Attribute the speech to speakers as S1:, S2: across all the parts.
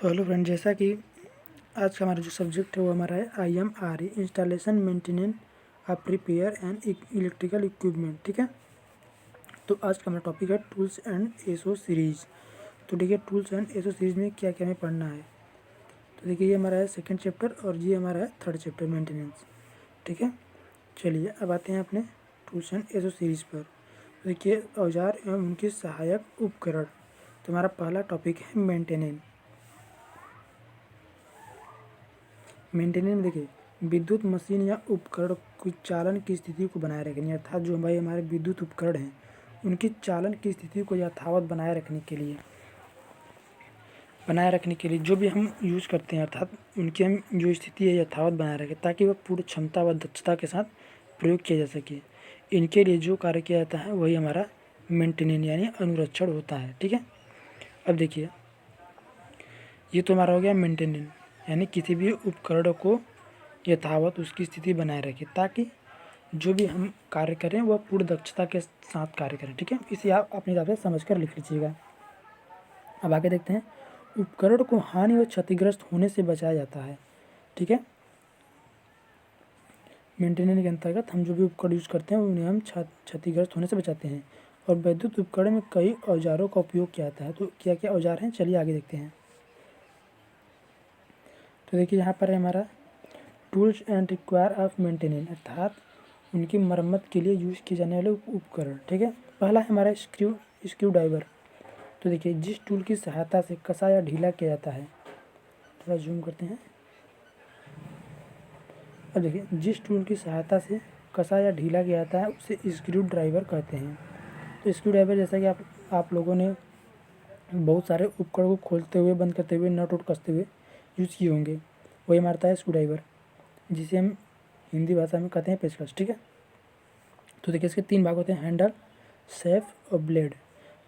S1: तो hello friend, जैसा कि आज का हमारा जो सब्जेक्ट है वो हमारा है IMRE, installation maintenance of repair and electrical equipment. ठीक है, तो आज का हमारा टॉपिक है टूल्स एंड एसओ सीरीज़। तो देखिए, टूल्स एंड एसओ सीरीज़ में क्या क्या हमें पढ़ना है। तो देखिए, ये हमारा है सेकंड चैप्टर और ये हमारा है थर्ड चैप्टर मेंटेनेंस। ठीक है, चलिए अब आते हैं अपने टूल्स एंड एसओ सीरीज़ पर। तो देखिए, औजार एवं उनके सहायक उपकरण। तो हमारा पहला टॉपिक है मेंटेनेंस। मेंटेनेंस में देखिए, विद्युत मशीन या उपकरण की चालन की स्थिति को बनाए रखने, अर्थात जो हमारे विद्युत उपकरण हैं उनकी चालन की स्थिति को यथावत बनाए रखने के लिए जो भी हम यूज़ करते हैं, अर्थात उनकी हम जो स्थिति है यथावत बनाए रखें ताकि वह पूर्ण क्षमता व दक्षता के साथ प्रयोग किया जा सके। इनके लिए जो कार्य किया जाता है वही हमारा मेंटेनेंस यानी अनुरक्षण होता है। ठीक है, अब देखिए, ये तो हमारा हो गया मेंटेनेंस, यानी किसी भी उपकरण को यथावत उसकी स्थिति बनाए रखें ताकि जो भी हम कार्य करें वह पूर्ण दक्षता के साथ कार्य करें। ठीक है, इसे आप अपने हिसाब से समझ कर लिख लीजिएगा। अब आगे देखते हैं, उपकरण को हानि व क्षतिग्रस्त होने से बचाया जाता है। ठीक है, मेंटेनेंस के अंतर्गत हम जो भी उपकरण यूज करते हैं उन्हें हम क्षतिग्रस्त होने से बचाते हैं। और विद्युत उपकरण में कई औजारों का उपयोग किया जाता है। तो क्या क्या औजार हैं, चलिए आगे देखते हैं। तो देखिए, यहाँ पर है हमारा tools and require of maintenance, अर्थात उनकी मरम्मत के लिए यूज़ किए जाने वाले उपकरण। ठीक है, पहला है हमारा स्क्रू ड्राइवर। तो देखिए, जिस टूल की सहायता से कसा या ढीला किया जाता है, थोड़ा जूम करते हैं। अब देखिए, जिस टूल की सहायता से कसा या ढीला किया जाता है उसे स्क्रू ड्राइवर कहते हैं। तो स्क्रू ड्राइवर, जैसा कि आप लोगों ने बहुत सारे उपकरण को खोलते हुए, बंद करते हुए, नट उट कसते हुए यूज़ किए होंगे, वही मारता है स्क्रू ड्राइवर, जिसे हम हिंदी भाषा में कहते हैं पेचकस। ठीक है, तो देखिए, इसके 3 भाग होते हैं, हैंडल, शेफ और ब्लेड।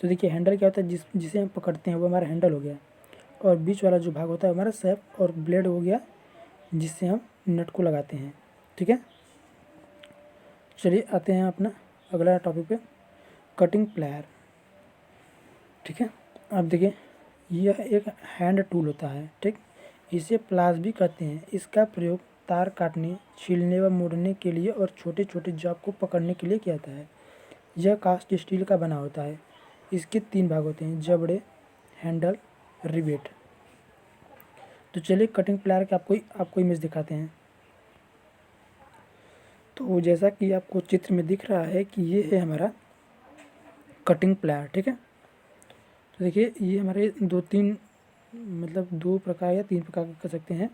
S1: तो देखिए, हैंडल क्या होता है, जिसे हम पकड़ते हैं वो हमारा हैंडल हो गया, और बीच वाला जो भाग होता है हमारा शेफ, और ब्लेड हो गया जिससे हम नट को लगाते हैं। ठीक है, चलिए आते हैं अपना अगला टॉपिक पे, कटिंग प्लायर। ठीक है, अब देखिए, यह एक हैंड टूल होता है। ठीक, इसे प्लास भी कहते हैं। इसका प्रयोग तार काटने, छीलने व मोड़ने के लिए और छोटे छोटे जॉब को पकड़ने के लिए किया जाता है। यह कास्ट स्टील का बना होता है। इसके 3 भाग होते हैं, जबड़े, हैंडल, रिवेट। तो चलिए कटिंग प्लायर के आपको इमेज दिखाते हैं। तो जैसा कि आपको चित्र में दिख रहा है कि ये है हमारा कटिंग प्लायर। ठीक है, तो देखिए, ये हमारे 2 प्रकार या 3 प्रकार कर सकते हैं।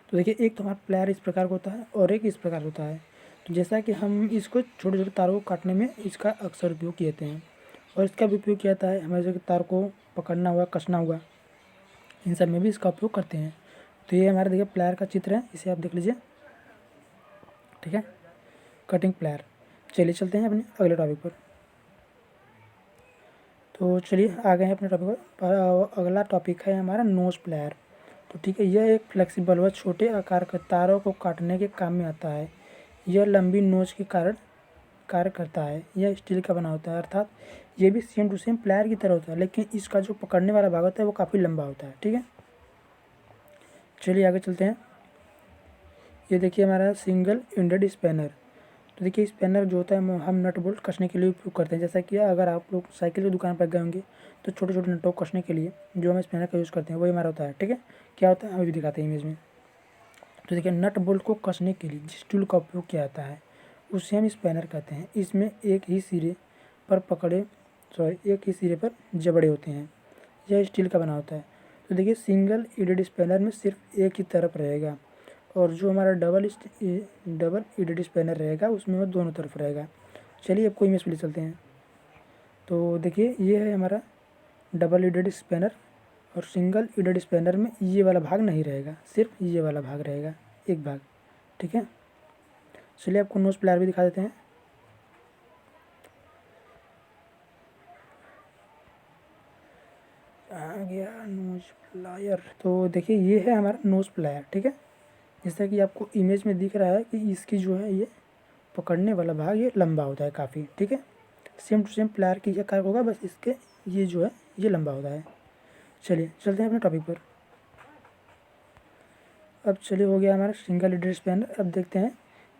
S1: तो देखिए, एक तो हमारा प्लायर इस प्रकार का होता है और एक इस प्रकार होता है। तो जैसा कि हम इसको छोटे छोटे तारों को काटने में इसका अक्सर उपयोग किए जाते हैं, और इसका भी उपयोग किया जाता है हमारे जैसे तार को पकड़ना हुआ, कसना हुआ, इन सब में भी इसका उपयोग करते हैं। तो ये हमारे देखिए प्लायर का चित्र है, इसे आप देख लीजिए। ठीक है, कटिंग प्लायर। चलिए चलते हैं अपने अगले टॉपिक पर। तो चलिए आ गए हैं अपने टॉपिक पर। अगला टॉपिक है हमारा नोज प्लायर। तो ठीक है, यह एक फ्लेक्सिबल व छोटे आकार के तारों को काटने के काम में आता है। यह लंबी नोच के कारण कार्य करता है। यह स्टील का बना होता है, अर्थात ये भी सेम टू सेम प्लायर की तरह होता है, लेकिन इसका जो पकड़ने वाला भाग होता है वो काफ़ी लंबा होता है। ठीक है, चलिए आगे चलते हैं। ये देखिए हमारा सिंगल एंडेड स्पैनर। तो देखिए, स्पैनर जो होता है हम नट बोल्ट कसने के लिए उपयोग करते हैं। जैसा कि अगर आप लोग साइकिल की दुकान पर गए होंगे तो छोटे छोटे नटों को कसने के लिए जो हम स्पैनर का यूज़ करते हैं वही हमारा होता है। ठीक है, क्या होता है हमें भी दिखाते हैं इमेज में। तो देखिए, नट बोल्ट को कसने के लिए जिस टूल का उपयोग किया जाता है उसे हम स्पैनर कहते हैं। इसमें एक ही सिरे पर जबड़े होते हैं। यह स्टील का बना होता है। तो देखिए, सिंगल एडेड स्पैनर में सिर्फ एक ही तरफ रहेगा, और जो हमारा डबल एडेड स्पैनर रहेगा उसमें वो दोनों तरफ रहेगा। चलिए अब कोई इमेज पे ले चलते हैं। तो देखिए, ये है हमारा डबल एडेड स्पैनर, और सिंगल एडेड स्पैनर में ये वाला भाग नहीं रहेगा, सिर्फ ये वाला भाग रहेगा, एक भाग। ठीक है, चलिए आपको नोज प्लायर भी दिखा देते हैं। आ गया नोज प्लायर। तो देखिए, ये है हमारा नोज प्लायर। ठीक है, जैसा कि आपको इमेज में दिख रहा है कि इसकी जो है ये पकड़ने वाला भाग ये लंबा होता है काफ़ी। ठीक है, सेम टू सेम प्लायर की ये कार्य होगा, बस इसके ये जो है ये लंबा होता है। चलिए चलते हैं अपने टॉपिक पर। अब चलिए हो गया हमारा सिंगल लीडर स्पैनर। अब देखते हैं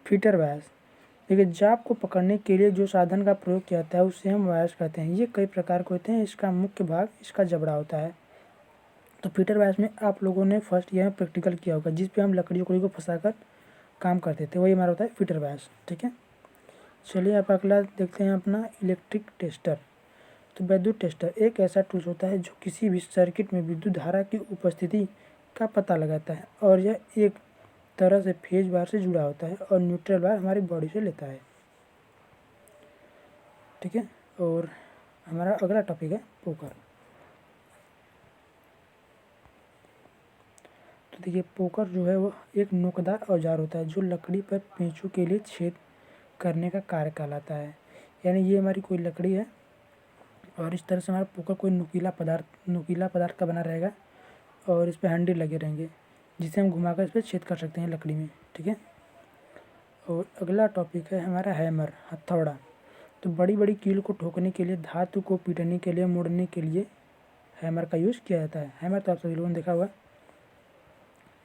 S1: फीटर वायर्स। देखिए जाप को पकड़ने के लिए जो साधन का प्रयोग किया जाता है उसे हम वायर्स कहते हैं। ये कई प्रकार के होते हैं। इसका मुख्य भाग इसका जबड़ा होता है। तो फीटर वायर्स में आप लोगों ने फर्स्ट ईयर में प्रैक्टिकल किया होगा, जिस पे हम लकड़ी उकड़ी को फंसाकर काम करते थे, वही हमारा होता है फीटर वायर्स। ठीक है, चलिए आप अगला देखते हैं अपना इलेक्ट्रिक टेस्टर। तो विद्युत टेस्टर एक ऐसा टूल्स होता है जो किसी भी सर्किट में विद्युत धारा की उपस्थिति का पता लगाता है, और यह एक तरह से फेज बार से जुड़ा होता है और न्यूट्रल बार हमारी बॉडी से लेता है। ठीक है, और हमारा अगला टॉपिक है पोकर। तो देखिए पोकर जो है वो एक नोकदार औजार होता है जो लकड़ी पर पेंचों के लिए छेद करने का कार्य कहलाता है। यानी ये हमारी कोई लकड़ी है और इस तरह से हमारा पोकर कोई नुकीला पदार्थ का बना रहेगा और इस पर हैंडल लगे रहेंगे जिसे हम घुमाकर इस पर छेद कर सकते हैं लकड़ी में। ठीक है, और अगला टॉपिक है हमारा हैमर, हथौड़ा। तो बड़ी बड़ी कील को ठोकने के लिए, धातु को पीटने के लिए, मोड़ने के लिए हैमर का यूज़ किया जाता है। हैमर तो आप सभी लोगों ने देखा हुआ।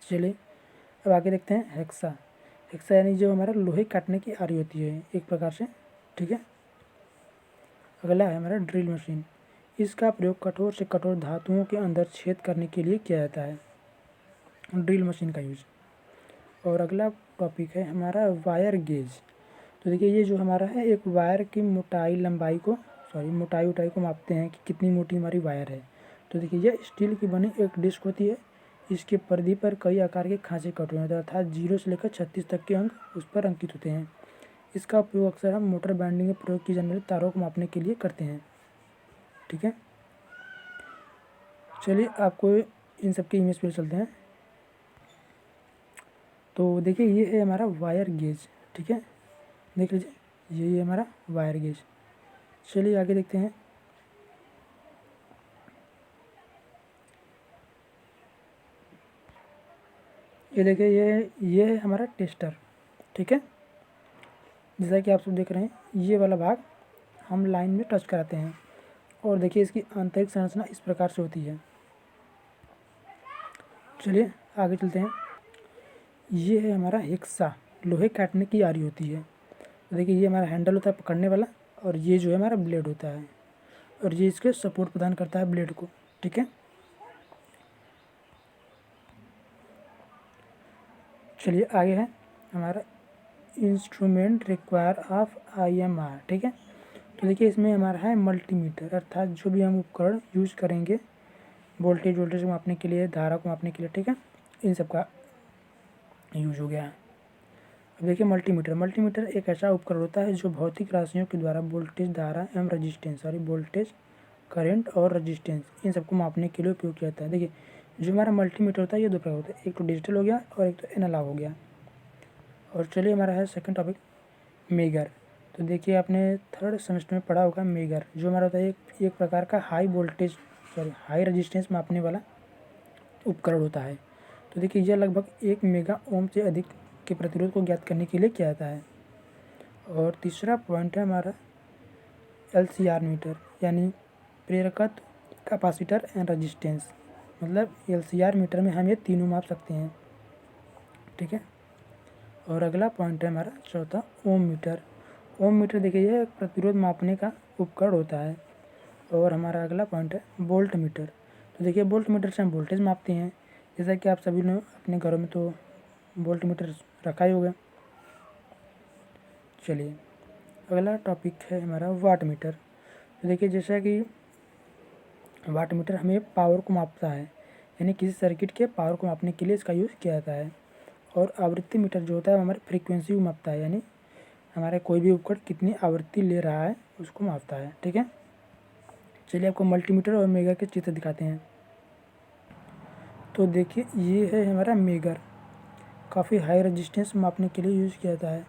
S1: चलिए अब आगे देखते हैं हेक्सा। हेक्सा यानी जो हमारा लोहे काटने की आरी होती है एक प्रकार से। ठीक है, अगला है हमारा ड्रिल मशीन। इसका प्रयोग कठोर से कठोर धातुओं के अंदर छेद करने के लिए किया जाता है, ड्रिल मशीन का यूज़। और अगला टॉपिक है हमारा वायर गेज। तो देखिए ये जो हमारा है एक वायर की मोटाई उटाई को मापते हैं कि कितनी मोटी हमारी वायर है। तो देखिए यह स्टील की बनी एक डिस्क होती है। इसके परिधि पर कई आकार के खांचे कटे होते हैं, अर्थात 0 से लेकर 36 तक के अंक उस पर अंकित होते हैं। इसका उपयोग अक्सर हम मोटर बाइंडिंग में प्रयोग की जाने वाली तारों को मापने के लिए करते हैं। ठीक है, चलिए आपको इन सब की इमेज पे चलते हैं। तो देखिए ये है हमारा वायर गेज। ठीक है, देख लीजिए ये हमारा वायर गेज। चलिए आगे देखते हैं। ये देखिए ये है हमारा टेस्टर। ठीक है, जैसा कि आप सब देख रहे हैं ये वाला भाग हम लाइन में टच कराते हैं और देखिए इसकी आंतरिक संरचना इस प्रकार से होती है। चलिए आगे चलते हैं। ये है हमारा हेक्सा, लोहे काटने की आरी होती है। तो देखिए ये हमारा हैंडल होता है पकड़ने वाला, और ये जो है हमारा ब्लेड होता है, और ये इसके सपोर्ट प्रदान करता है ब्लेड को। ठीक है, चलिए आगे है हमारा इंस्ट्रूमेंट रिक्वायर ऑफ IMR। ठीक है, तो देखिए इसमें हमारा है मल्टीमीटर, अर्थात जो भी हम उपकरण यूज करेंगे वोल्टेज को मापने के लिए, धारा को मापने के लिए। ठीक है, इन सब का यूज हो गया है। अब देखिए मल्टीमीटर एक ऐसा उपकरण होता है जो भौतिक राशियों के द्वारा वोल्टेज, धारा एवं रजिस्टेंस वोल्टेज, करंट और रजिस्टेंस इन सबको मापने के लिए उपयोग किया जाता है। देखिए जो हमारा मल्टीमीटर होता है ये दो प्रकार होता है, एक तो डिजिटल हो गया और एक तो एनालॉग हो गया। और चलिए हमारा है सेकंड टॉपिक मेगर। तो देखिए आपने थर्ड सेमेस्टर में पढ़ा होगा मेगर, जो हमारा होता है एक प्रकार का हाई रजिस्टेंस मापने वाला उपकरण होता है। तो देखिए यह लगभग 1 मेगा ओम से अधिक के प्रतिरोध को ज्ञात करने के लिए किया जाता है। और तीसरा पॉइंट है हमारा LCR मीटर, यानी प्रेरकत्व, कैपेसिटर एंड रजिस्टेंस। मतलब LCR मीटर में हम ये तीनों माप सकते हैं। ठीक है, और अगला पॉइंट है हमारा चौथा ओम मीटर। ओम मीटर देखिए यह प्रतिरोध मापने का उपकरण होता है। और हमारा अगला पॉइंट है वोल्ट मीटर। तो देखिए वोल्ट मीटर से हम वोल्टेज मापते हैं, जैसा कि आप सभी ने अपने घरों में तो वोल्ट मीटर रखा ही होगा। चलिए अगला टॉपिक है हमारा वाट मीटर। तो देखिए जैसा कि वाट मीटर हमें पावर को मापता है, यानी किसी सर्किट के पावर को मापने के लिए इसका यूज़ किया जाता है। और आवृत्ति मीटर जो होता है हमारी फ्रीक्वेंसी को मापता है, यानी हमारे कोई भी उपकरण कितनी आवृत्ति ले रहा है उसको मापता है। ठीक है, चलिए आपको मल्टीमीटर और मेगर के चित्र दिखाते हैं। तो देखिए ये है हमारा मेगर, काफ़ी हाई रजिस्टेंस मापने के लिए यूज़ किया जाता है।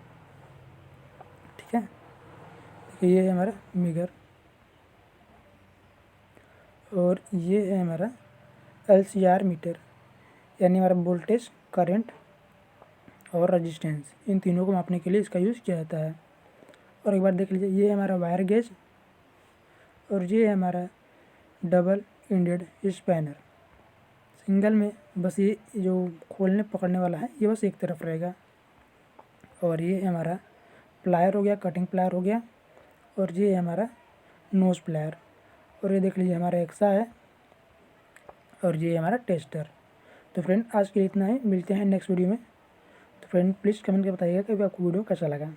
S1: ठीक है, देखिए ये है हमारा मेगर। और ये है हमारा LCR मीटर, यानी हमारा वोल्टेज, करंट और रजिस्टेंस इन तीनों को मापने के लिए इसका यूज़ किया जाता है। और एक बार देख लीजिए ये है हमारा वायर गेज और ये है हमारा डबल एंडेड स्पैनर। सिंगल में बस ये जो खोलने पकड़ने वाला है ये बस एक तरफ रहेगा। और ये हमारा प्लायर हो गया, कटिंग प्लायर हो गया, और ये हमारा नोज प्लायर। और ये देख लीजिए हमारा एक्सा है, और ये हमारा टेस्टर। तो फ्रेंड आज के लिए इतना ही, मिलते हैं नेक्स्ट वीडियो में। तो फ्रेंड प्लीज़ कमेंट करके बताइएगा कि आपको वीडियो कैसा लगा।